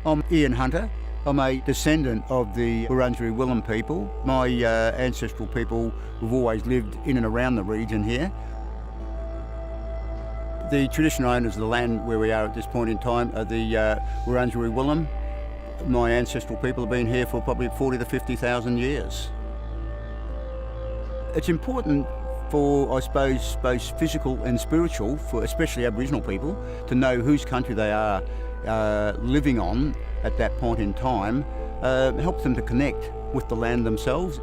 I'm Ian Hunter. I'm a descendant of the Wurundjeri Willem people. My ancestral people have always lived in and around the region here. The traditional owners of the land where we are at this point in time are the Wurundjeri Willem. My ancestral people have been here for probably 40 to 50,000 years. It's important for, I suppose, both physical and spiritual, for especially Aboriginal people, to know whose country they are living on at that point in time, helps them to connect with the land themselves.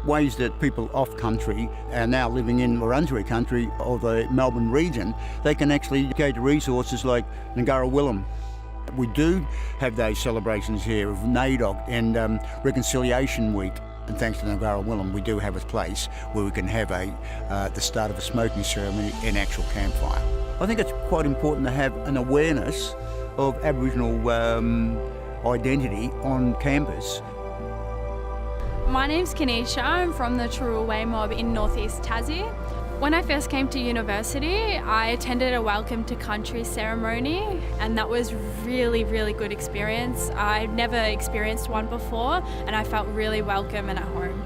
Ways that people off country are now living in Wurundjeri country or the Melbourne region, they can actually go to resources like Ngara Willem. We do have those celebrations here of NAIDOC and Reconciliation Week. And thanks to Ngara Willem, we do have a place where we can have the start of a smoking ceremony and actual campfire. I think it's quite important to have an awareness of Aboriginal identity on campus. My name's Kanisha. I'm from the Turruway mob in northeast Tassie. When I first came to university, I attended a welcome to country ceremony, and that was really good experience. I'd never experienced one before, and I felt really welcome and at home.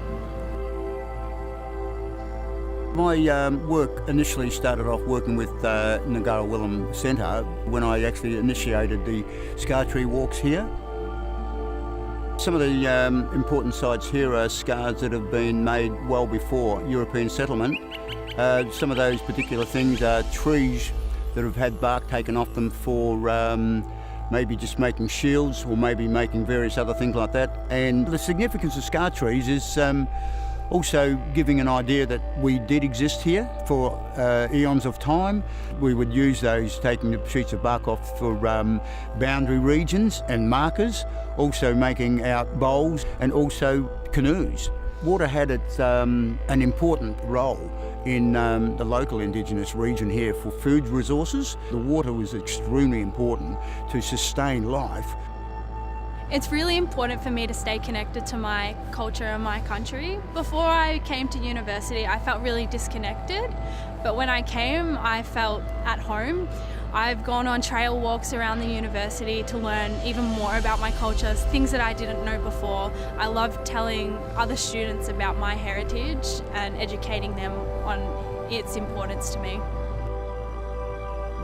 My work initially started off working with Ngara Willem Centre when I actually initiated the Scar Tree Walks here. Some of the important sites here are scars that have been made well before European settlement. Some of those particular things are trees that have had bark taken off them for maybe just making shields or maybe making various other things like that. And the significance of scar trees is also giving an idea that we did exist here for eons of time. We would use those, taking the sheets of bark off for boundary regions and markers, also making out bowls and also canoes. Water had an important role in the local Indigenous region here for food resources. The water was extremely important to sustain life. It's really important for me to stay connected to my culture and my country. Before I came to university, I felt really disconnected, but when I came, I felt at home. I've gone on trail walks around the university to learn even more about my culture, things that I didn't know before. I love telling other students about my heritage and educating them on its importance to me.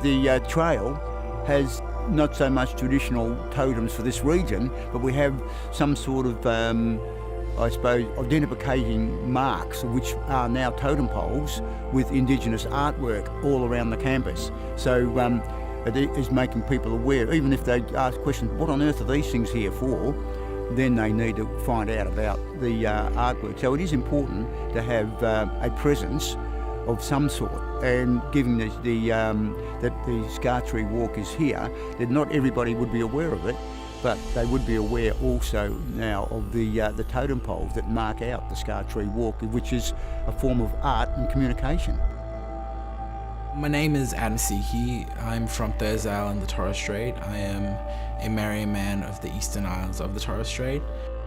The trail has not so much traditional totems for this region, but we have some sort of, I suppose, identification marks, which are now totem poles with Indigenous artwork all around the campus. So it is making people aware, even if they ask questions, what on earth are these things here for? Then they need to find out about the artwork. So it is important to have a presence of some sort, and given that the Scar Tree Walk is here, that not everybody would be aware of it, but they would be aware also now of the totem poles that mark out the Scar Tree Walk, which is a form of art and communication. My name is Adam Seeky. I'm from Thursday Island, the Torres Strait. I am a Meriam man of the Eastern Isles of the Torres Strait.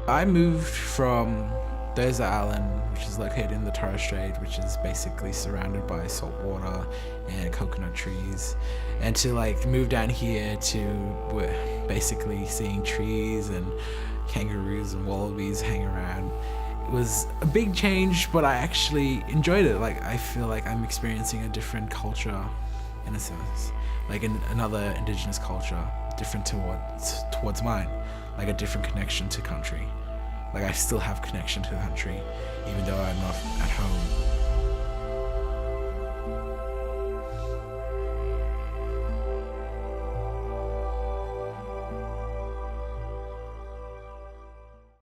I moved from Thursday Island, which is located in the Torres Strait, which is basically surrounded by salt water and coconut trees, and to move down here to basically seeing trees and kangaroos and wallabies hang around. It was a big change, but I actually enjoyed it. I feel like I'm experiencing a different culture in a sense, another Indigenous culture, different towards mine, a different connection to country. I still have connection to the country, even though I'm not at home.